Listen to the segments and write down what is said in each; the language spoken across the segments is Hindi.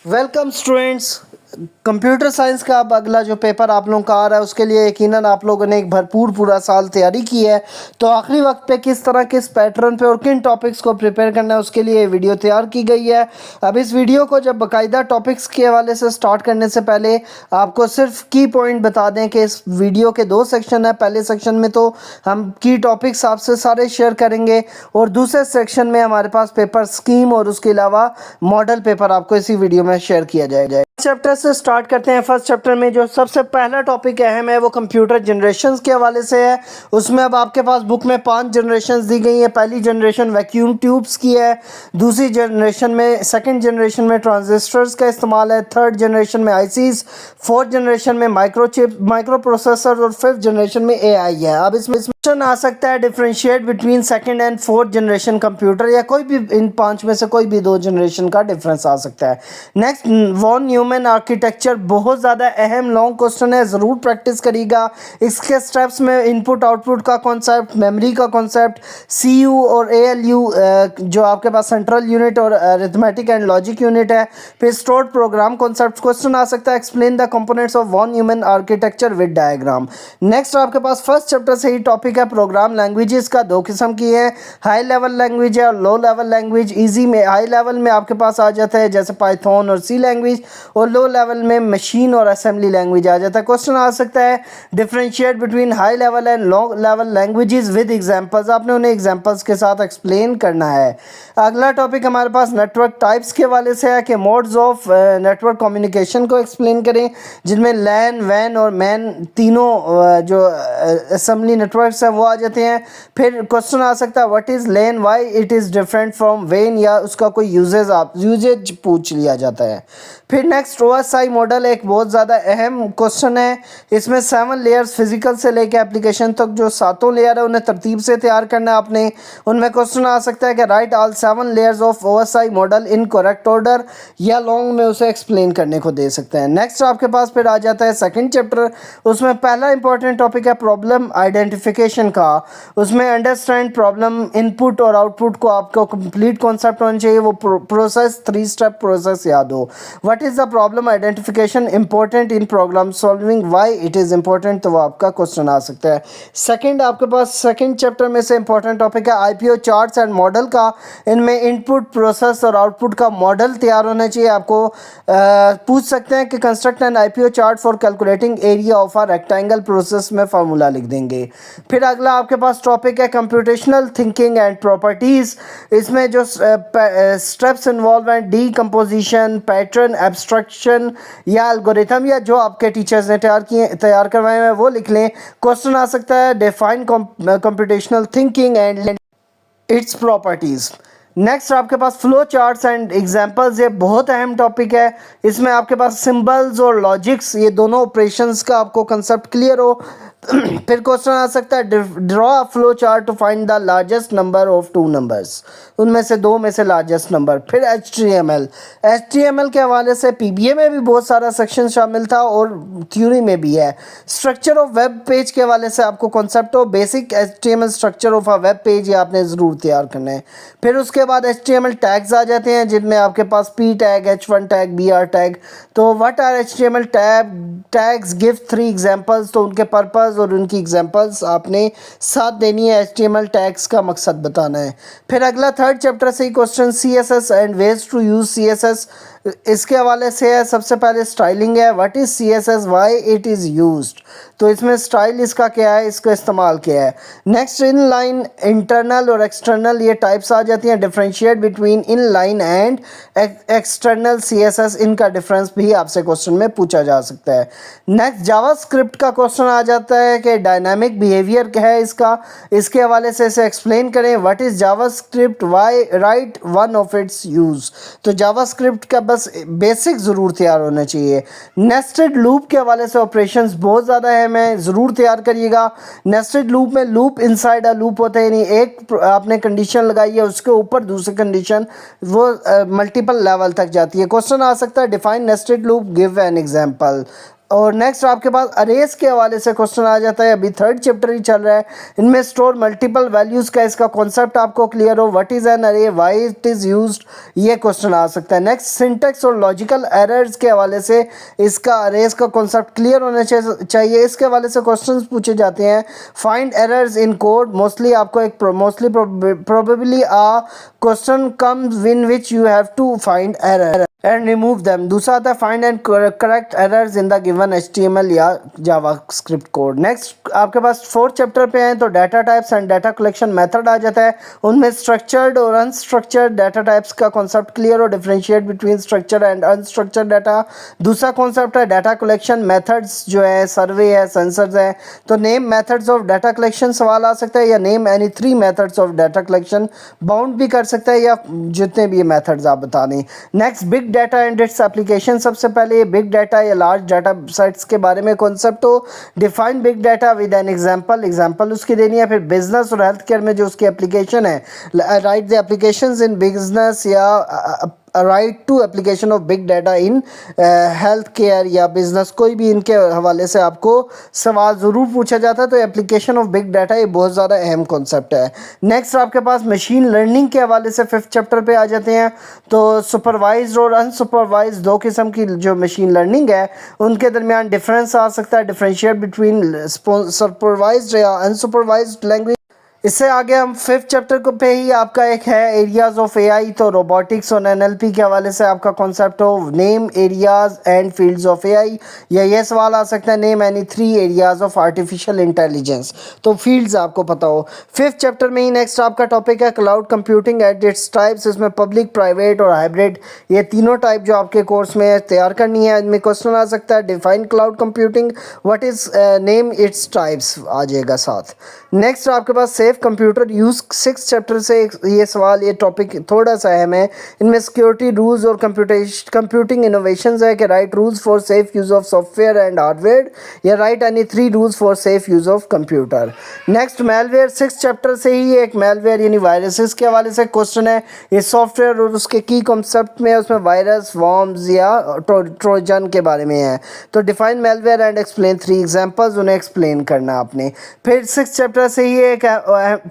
Welcome students. कंप्यूटर साइंस का अब अगला जो पेपर आप लोगों का आ रहा है उसके लिए यकीनन आप लोगों ने एक भरपूर पूरा साल तैयारी की है। तो आखिरी वक्त पे किस तरह किस पैटर्न पे और किन टॉपिक्स को प्रिपेयर करना है उसके लिए वीडियो तैयार की गई है। अब इस वीडियो को जब बाकायदा टॉपिक्स के हवाले से स्टार्ट करने से पहले आपको सिर्फ की पॉइंट बता दें कि इस वीडियो के दो सेक्शन है। पहले सेक्शन में तो हम की टॉपिक्स आपसे सारे शेयर करेंगे और दूसरे सेक्शन में हमारे पास पेपर स्कीम और उसके अलावा मॉडल पेपर आपको इसी वीडियो में शेयर किया जाएगा। चैप्टर से स्टार्ट करते हैं। फर्स्ट चैप्टर में जो सबसे पहला टॉपिक अहम है वो कंप्यूटर जनरेशंस के हवाले से है। उसमें अब आपके पास बुक में 5 जनरेशंस दी गई हैं। पहली जनरेशन वैक्यूम ट्यूब्स की है, दूसरी जनरेशन में सेकंड जनरेशन में ट्रांजिस्टर्स का इस्तेमाल है, थर्ड जनरेशन में आईसीज, फोर्थ जनरेशन में माइक्रोचिप माइक्रो प्रोसेसर और फिफ्थ जनरेशन में एआई है। अब इसमें क्वेश्चन आ सकता है differentiate between second and fourth generation computer, या कोई भी इन 5 में से कोई भी 2 जनरेशन का डिफरेंस आ सकता है। नेक्स्ट वॉन न्यूमैन आर्किटेक्चर, बहुत ज़्यादा अहम लॉन्ग क्वेश्चन है, ज़रूर प्रैक्टिस करिएगा। इसके स्टेप्स में इनपुट आउटपुट का कॉन्सेप्ट, मेमोरी का कॉन्सेप्ट, सीयू और एएलयू जो आपके पास सेंट्रल यूनिट और अरिथमेटिक एंड लॉजिक यूनिट है, फिर स्टोर्ड प्रोग्राम कॉन्सेप्ट। क्वेश्चन आ सकता है explain the components of von Neumann architecture with diagram. Next आपके पास फर्स्ट चैप्टर से ही टॉपिक है प्रोग्राम लैंग्वेजेस का। 2 किस्म की है, हाई लेवल लैंग्वेज है और लो लेवल लैंग्वेज। इजी में हाई लेवल में आपके पास आ जाता है जैसे पाइथन और सी लैंग्वेज, और लो लेवल में मशीन और असेंबली लैंग्वेज आ जाता है। क्वेश्चन आ सकता है differentiate between high level and low level languages with examples. आपने उन्हें एग्जांपल्स के साथ एक्सप्लेन करना है। अगला टॉपिक हमारे पास नेटवर्क टाइप्स के वाले से है कि मोड्स ऑफ नेटवर्क कम्युनिकेशन को एक्सप्लेन करें, जिनमें लैन वैन और मैन तीनों जो असेंबली नेटवर्क्स हैं वो आ जाते हैं। फिर क्वेश्चन आ सकता है what is LAN, why it is different from वैन, या उसका कोई यूजेज पूछ लिया जाता है। फिर नेक्स्ट ओएसआई मॉडल एक बहुत ज़्यादा अहम क्वेश्चन है। इसमें 7 लेयर्स फिजिकल से लेकर एप्लीकेशन तक जो 7 लेयर है उन्हें तरतीब से तैयार करना है आपने। उनमें क्वेश्चन आ सकता है कि right all 7 layers of OSI model in correct order, या लॉन्ग में उसे एक्सप्लेन करने को दे सकते हैं। नेक्स्ट आपके पास फिर आ जाता है सेकंड चैप्टर। उसमें पहला इंपॉर्टेंट टॉपिक है प्रॉब्लम आइडेंटिफिकेशन का। उसमें अंडरस्टैंड प्रॉब्लम, इनपुट और आउटपुट को आपको कंप्लीट कॉन्सेप्ट होना चाहिए। वो प्रोसेस 3 स्टेप प्रोसेस याद हो। What is the problem identification important in problem solving, why it is important, तो वो आपका क्वेश्चन आ सकता है। सेकंड आपके पास सेकंड चैप्टर में से इंपॉर्टेंट टॉपिक है आईपीओ चार्ट्स एंड मॉडल का। इनमें इनपुट प्रोसेस और आउटपुट का मॉडल तैयार होना चाहिए। आपको पूछ सकते हैं कि construct N IPO chart for calculating area of a rectangle, process में फार्मूला लिख देंगे। फिर अगला आपके पास टॉपिक है कंप्यूटेशनल थिंकिंग एंड प्रॉपर्टीज़। इसमें जो स्टेप्स इन्वॉल्व हैं डीकम्पोजिशन, पैटर्न, एब्स्ट्रक्शन या एल्गोरिथम, या जो आपके टीचर्स ने तैयार करवाए हैं वो लिख लें। क्वेश्चन आ सकता है define computational thinking and it's properties. Next आपके पास फ्लो चार्ट्स एंड एग्जांपल्स, ये बहुत अहम टॉपिक है। इसमें आपके पास सिंबल्स और लॉजिक्स, ये दोनों ऑपरेशंस का आपको कंसेप्ट क्लियर हो। फिर क्वेश्चन आ सकता है draw a flow chart to find the largest number of 2 numbers, उनमें से 2 में से लार्जेस्ट नंबर। फिर एचटीएमएल के हवाले से पीबीए में भी बहुत सारा सेक्शन शामिल था और थ्योरी में भी है। स्ट्रक्चर ऑफ वेब पेज के हवाले से आपको कॉन्सेप्ट हो basic HTML structure of a web page, ये आपने ज़रूर तैयार करना है। फिर उसके बाद एचटीएमएल टैग्स आ जाते हैं जिनमें आपके पास P tag, H1 tag, BR tag. तो what are HTML tags, give 3 examples, तो उनके पर्पस और उनकी एग्जांपल्स आपने साथ देनी है। एचटीएमएल टैग्स का मकसद बताना है। फिर अगला थर्ड चैप्टर से ही question CSS and ways to use CSS, इसके हवाले से है। सबसे पहले स्टाइलिंग है, what is CSS, why it is used, तो इसमें स्टाइल इसका क्या है, इसका इस्तेमाल क्या है। नेक्स्ट इन लाइन, इंटरनल और एक्सटर्नल, ये टाइप्स आ जाती हैं। Differentiate between in line and external CSS, इनका डिफरेंस भी आपसे क्वेश्चन में पूछा जा सकता है। नेक्स्ट जावास्क्रिप्ट का क्वेश्चन आ जाता है कि डायनामिक बिहेवियर क्या है इसका, इसके हवाले से इसे एक्सप्लेन करें। What is JavaScript, why right one of its use, तो जावास्क्रिप्ट का बस बेसिक ज़रूर तैयार होना चाहिए। नेस्टेड लूप के हवाले से ऑपरेशंस बहुत ज़्यादा अहम है, ज़रूर तैयार करिएगा। नेस्टेड लूप में लूप इनसाइड अ लूप होता है, यानी एक आपने कंडीशन लगाई है उसके ऊपर दूसरी कंडीशन, वो मल्टीपल लेवल तक जाती है। क्वेश्चन आ सकता है define nested loop, give an example. और नेक्स्ट आपके पास अरेज के हवाले से क्वेश्चन आ जाता है। अभी थर्ड चैप्टर ही चल रहा है। इनमें स्टोर मल्टीपल वैल्यूज़ का इसका कॉन्सेप्ट आपको क्लियर हो। व्हाट इज़ एन अरे, व्हाई इट इज़ यूज्ड, ये क्वेश्चन आ सकता है। नेक्स्ट सिंटेक्स और लॉजिकल एरर्स के हवाले से इसका अरेज का कॉन्सेप्ट क्लियर होना चाहिए। इसके हवाले से क्वेश्चन पूछे जाते हैं। Find errors in code, mostly आपको एक probably a question comes in which you have to find error and remove them. दूसरा आता है find and correct errors in the given HTML या जावास्क्रिप्ट कोड। नेक्स्ट आपके पास फोर्थ चैप्टर पे हैं तो data types and data collection method आ जाता है। उनमें स्ट्रक्चर्ड और अनस्ट्रक्चर्ड डाटा टाइप्स का कॉन्सेप्ट क्लियर और differentiate between structure and unstructured data. दूसरा कॉन्सेप्ट है डाटा कलेक्शन मेथड्स, जो है सर्वे है, सेंसर्स है। तो name methods of data collection सवाल आ सकता है, या name any 3 methods of data collection, bound भी कर सकता है, या जितने भी ये मेथड्स आप बता दें। Next big data and its application. सबसे पहले ये बिग डाटा या लार्ज डाटा सेट्स के बारे में कॉन्सेप्ट हो। Define big data with an example उसकी देनी है। फिर बिजनेस और हेल्थ केयर में जो उसकी एप्लीकेशन है, write the applications in business या write to application of big data in health care या बिजनेस, कोई भी इनके हवाले से आपको सवाल ज़रूर पूछा जाता है। तो एप्लीकेशन ऑफ बिग डाटा ये बहुत ज़्यादा अहम कॉन्सेप्ट है। नेक्स्ट आपके पास मशीन लर्निंग के हवाले से फिफ्थ चैप्टर पे आ जाते हैं। तो सुपरवाइज्ड और अनसुपरवाइज्ड दो किस्म की जो मशीन लर्निंग है उनके दरमियान डिफरेंस आ सकता है, डिफरेंशिएट बिटवीन सुपरवाइज्ड या अनसुपरवाइज्ड लैंग्वेज। इससे आगे हम फिफ्थ चैप्टर को पे ही आपका एक है एरियाज ऑफ AI। तो रोबोटिक्स और NLP के हवाले से आपका कॉन्सेप्ट हो name areas and fields of AI, या ये सवाल आ सकता है name any 3 areas of artificial intelligence. तो फील्ड्स आपको पता हो। फिफ्थ चैप्टर में ही नेक्स्ट आपका टॉपिक है cloud computing at its types. इसमें पब्लिक, प्राइवेट और हाइब्रिड, ये तीनों टाइप जो आपके कोर्स में तैयार करनी है। इनमें क्वेश्चन आ सकता है define cloud computing, what is name its types आ जाएगा साथ। नेक्स्ट आपके पास safe computer use, six chapter से ये सवाल, ये टॉपिक थोड़ा सा अहम है। इनमें सिक्योरिटी रूल्स और कंप्यूटिंग इनोवेशंस है कि write rules for safe use of software and hardware, या write any 3 rules for safe use of computer. Next malware, six chapter से ही एक मेलवेयर यानी वायरसेस के हवाले से क्वेश्चन है। ये सॉफ्टवेयर और उसके की कॉन्सेप्ट में उसमें वायरस, वॉर्म्स या ट्रोजन के बारे में है। तो define malware and explain 3 examples, उन्हें एक्सप्लेन करना आपने। फिर सिक्स चैप्टर से ही एक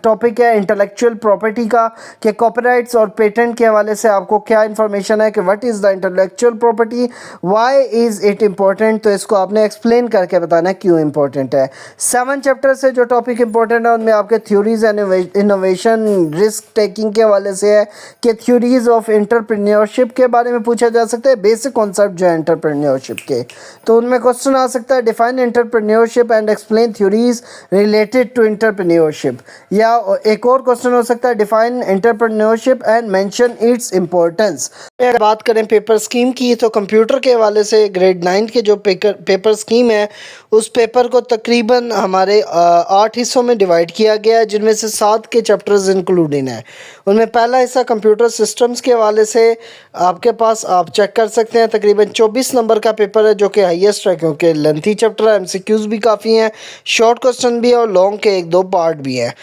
टॉपिक है इंटेलेक्चुअल प्रॉपर्टी का, कि कॉपीराइट्स और पेटेंट के हवाले से आपको क्या इन्फॉर्मेशन है, कि what is the intellectual property, why is it important. तो इसको आपने एक्सप्लेन करके बताना है क्यों इम्पोर्टेंट है। 7 चैप्टर से जो टॉपिक इंपॉर्टेंट है उनमें आपके theories and innovation, risk taking के हवाले से है, कि थ्योरीज ऑफ एंटरप्रेन्योरशिप के बारे में पूछा जा सकता है, बेसिक कॉन्सेप्ट जो है एंटरप्रेन्योरशिप के। तो उनमें क्वेश्चन आ सकता है define entrepreneurship and explain theories related to entrepreneurship, या एक और क्वेश्चन हो सकता है define entrepreneurship and mention its importance. अगर बात करें पेपर स्कीम की, तो कंप्यूटर के हवाले से ग्रेड 9 के जो पेपर स्कीम है उस पेपर को तकरीबन हमारे 8 हिस्सों में डिवाइड किया गया है, जिनमें से 7 के चैप्टर्स इंक्लूडेड हैं। उनमें पहला हिस्सा कंप्यूटर सिस्टम्स के हवाले से आपके पास आप चेक कर सकते हैं, तकरीबन 24 नंबर का पेपर है जो कि हाईएस्ट है, क्योंकि लेंथी चैप्टर है, MCQs भी काफ़ी हैं, शॉर्ट क्वेश्चन भी है और लॉन्ग के 1-2 पार्ट भी हैं।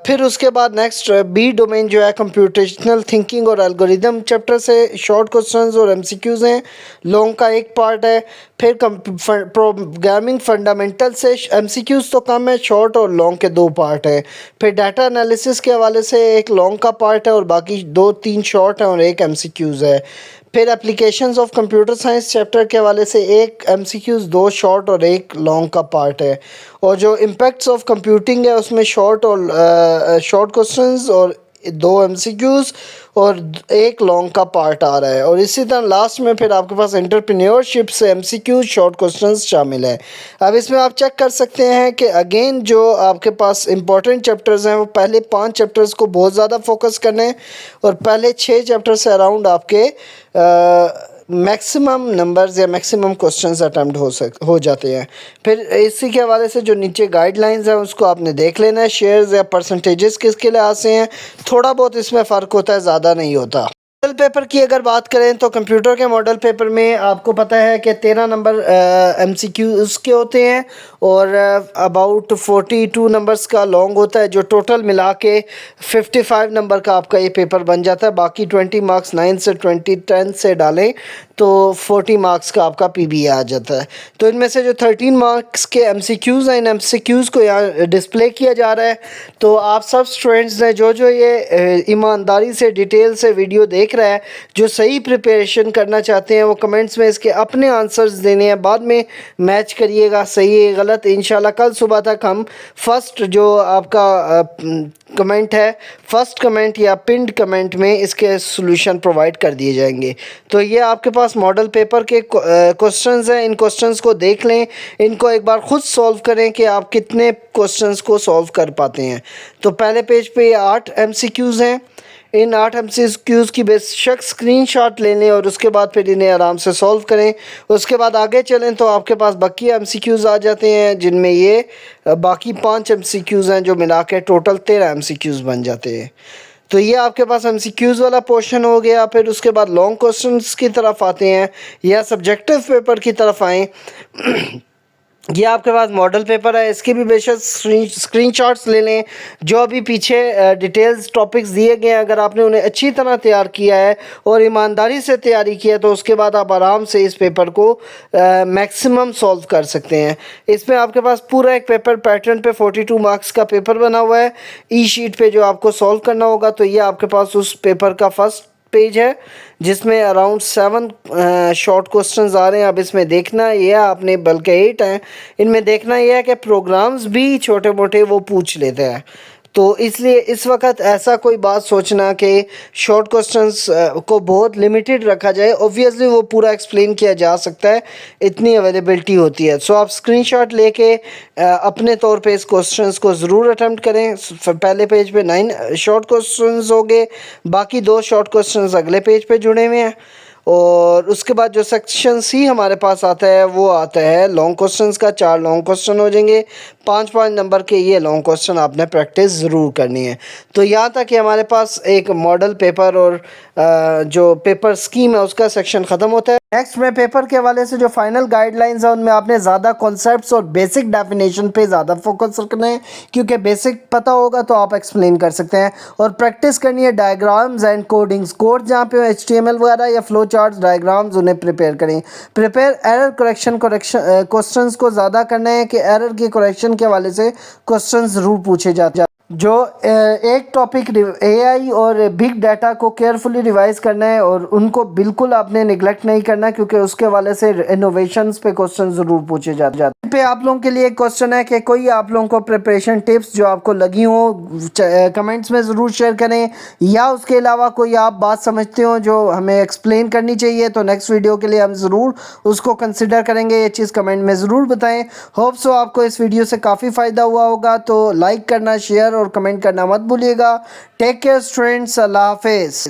फिर उसके बाद नेक्स्ट बी डोमेन जो है कंप्यूटेशनल थिंकिंग और एल्गोरिदम चैप्टर से शॉर्ट क्वेश्चंस और MCQs हैं, लॉन्ग का 1 पार्ट है। फिर प्रोग्रामिंग फंडामेंटल से MCQs तो कम है, शॉर्ट और लॉन्ग के 2 पार्ट है। फिर डाटा एनालिसिस के हवाले से एक लॉन्ग का पार्ट है और बाकी 2-3 शॉर्ट है और 1 MCQs है। फिर applications of computer science chapter के हवाले से 1 MCQs, 2 शॉर्ट और 1 लॉन्ग का पार्ट है। और जो इम्पैक्ट्स ऑफ कंप्यूटिंग है उसमें शॉर्ट क्वेश्चंस और 2 MCQs और 1 लॉन्ग का पार्ट आ रहा है। और इसी तरह लास्ट में फिर आपके पास एंटरप्रेन्योरशिप से MCQs, शॉर्ट क्वेश्चंस शामिल है। अब इसमें आप चेक कर सकते हैं कि अगेन जो आपके पास इंपॉर्टेंट चैप्टर्स हैं वो पहले 5 चैप्टर्स को बहुत ज़्यादा फोकस करने हैं और पहले 6 चैप्टर से अराउंड आपके मैक्सिमम नंबर्स या मैक्सिमम क्वेश्चंस अटैम्प्ट हो जाते हैं। फिर इसी के हवाले से जो नीचे गाइडलाइंस हैं उसको आपने देख लेना है। शेयर्स या परसेंटेजेस किसके लिहाज से हैं, थोड़ा बहुत इसमें फ़र्क होता है, ज़्यादा नहीं होता। मॉडल पेपर की अगर बात करें तो कंप्यूटर के मॉडल पेपर में आपको पता है कि 13 नंबर MCQs के होते हैं और अबाउट 42 नंबर्स का लॉन्ग होता है, जो टोटल मिला के 55 नंबर का आपका ये पेपर बन जाता है। बाकी 20 मार्क्स 9 से 10 से डालें तो 40 मार्क्स का आपका PBA आ जाता है। तो इनमें से जो 13 मार्क्स के MCQs हैं, इन MCQs को यहाँ डिस्प्ले किया जा रहा है। तो आप सब स्टूडेंट्स ने जो जो ये ईमानदारी से डिटेल से वीडियो देख रहा है, जो सही प्रिपरेशन करना चाहते हैं, वो कमेंट्स में इसके अपने आंसर्स देने हैं, बाद में मैच करिएगा सही है गलत। इंशाल्लाह कल सुबह तक हम फर्स्ट जो आपका कमेंट है, फर्स्ट कमेंट या पिंड कमेंट में इसके सॉल्यूशन प्रोवाइड कर दिए जाएंगे। तो ये आपके पास मॉडल पेपर के क्वेश्चंस हैं, इन क्वेश्चंस को देख लें, इनको एक बार ख़ुद सॉल्व करें कि आप कितने क्वेश्चंस को सॉल्व कर पाते हैं। तो पहले पेज पे 8 MCQs हैं। इन 8 MCQs की बेशक स्क्रीनशॉट ले लें और उसके बाद फिर इन्हें आराम से सॉल्व करें। उसके बाद आगे चलें तो आपके पास बाकी MCQs आ जाते हैं, जिनमें ये बाकी 5 MCQs हैं, जो मिला के टोटल 13 MCQs बन जाते हैं। तो ये आपके पास MCQs वाला पोर्शन हो गया। फिर उसके बाद लॉन्ग क्वेश्चंस की तरफ आते हैं या सब्जेक्टिव पेपर की तरफ आएँ। ये आपके पास मॉडल पेपर है, इसकी भी बेशक स्क्रीनशॉट्स ले लें। जो अभी पीछे डिटेल्स टॉपिक्स दिए गए हैं, अगर आपने उन्हें अच्छी तरह तैयार किया है और ईमानदारी से तैयारी की है, तो उसके बाद आप आराम से इस पेपर को मैक्सिमम सॉल्व कर सकते हैं। इसमें आपके पास पूरा एक पेपर पैटर्न पे 42 मार्क्स का पेपर बना हुआ है ई शीट पे, जो आपको सॉल्व करना होगा। तो ये आपके पास उस पेपर का फर्स्ट पेज है, जिसमें अराउंड 7 शॉर्ट क्वेश्चंस आ रहे हैं। अब इसमें देखना ये है आपने, बल्कि 8 हैं, इनमें देखना ये है कि प्रोग्राम्स भी छोटे मोटे वो पूछ लेते हैं। तो इसलिए इस वक्त ऐसा कोई बात सोचना कि शॉर्ट क्वेश्चंस को बहुत लिमिटेड रखा जाए, ऑब्वियसली वो पूरा एक्सप्लेन किया जा सकता है, इतनी अवेलेबिलिटी होती है। सो आप स्क्रीनशॉट लेके अपने तौर पे इस क्वेश्चंस को ज़रूर अटेम्प्ट करें। पहले पेज पे 9 शॉर्ट क्वेश्चंस हो गए, बाकी 2 शॉर्ट क्वेश्चंस अगले पेज पे जुड़े हुए हैं। और उसके बाद जो सेक्शन सी हमारे पास आता है, वो आता है लॉन्ग क्वेश्चंस का। 4 लॉन्ग क्वेश्चन हो जाएंगे, 5-5 नंबर के। ये लॉन्ग क्वेश्चन आपने प्रैक्टिस ज़रूर करनी है। तो यहाँ तक कि हमारे पास एक मॉडल पेपर और जो पेपर स्कीम है उसका सेक्शन ख़त्म होता है। नेक्स्ट में पेपर के हवाले से जो फाइनल गाइडलाइंस है, उनमें आपने ज़्यादा कॉन्सेप्ट्स और बेसिक डेफिनेशन पे ज़्यादा फोकस रखना है, क्योंकि बेसिक पता होगा तो आप एक्सप्लेन कर सकते हैं। और प्रैक्टिस करनी है डायग्राम्स एंड कोडिंग्स। कोड जहाँ पे HTML वगैरह या फ्लो चार्ट्स, डायग्राम्स, उन्हें प्रिपेयर करें। प्रिपेयर एरर करेक्शन क्वेश्चंस को ज़्यादा करना है कि एरर के करेक्शन के हवाले से क्वेश्चन ज़रूर पूछे जाते हैं। जो एक टॉपिक AI और बिग डाटा को केयरफुली रिवाइज करना है और उनको बिल्कुल आपने निगलेक्ट नहीं करना, क्योंकि उसके वाले से इनोवेशंस पे क्वेश्चन ज़रूर पूछे जाते हैं। पे आप लोगों के लिए एक क्वेश्चन है कि कोई आप लोगों को प्रिपरेशन टिप्स जो आपको लगी हो कमेंट्स में ज़रूर शेयर करें, या उसके अलावा कोई आप बात समझते हो जो हमें एक्सप्लेन करनी चाहिए, तो नेक्स्ट वीडियो के लिए हम ज़रूर उसको कंसिडर करेंगे। ये चीज़ कमेंट में ज़रूर बताएं। होप सो आपको इस वीडियो से काफ़ी फ़ायदा हुआ होगा। तो लाइक करना, शेयर और कमेंट करना मत भूलिएगा। टेक केयर स्टूडेंट्स, अल्लाह हाफिज़।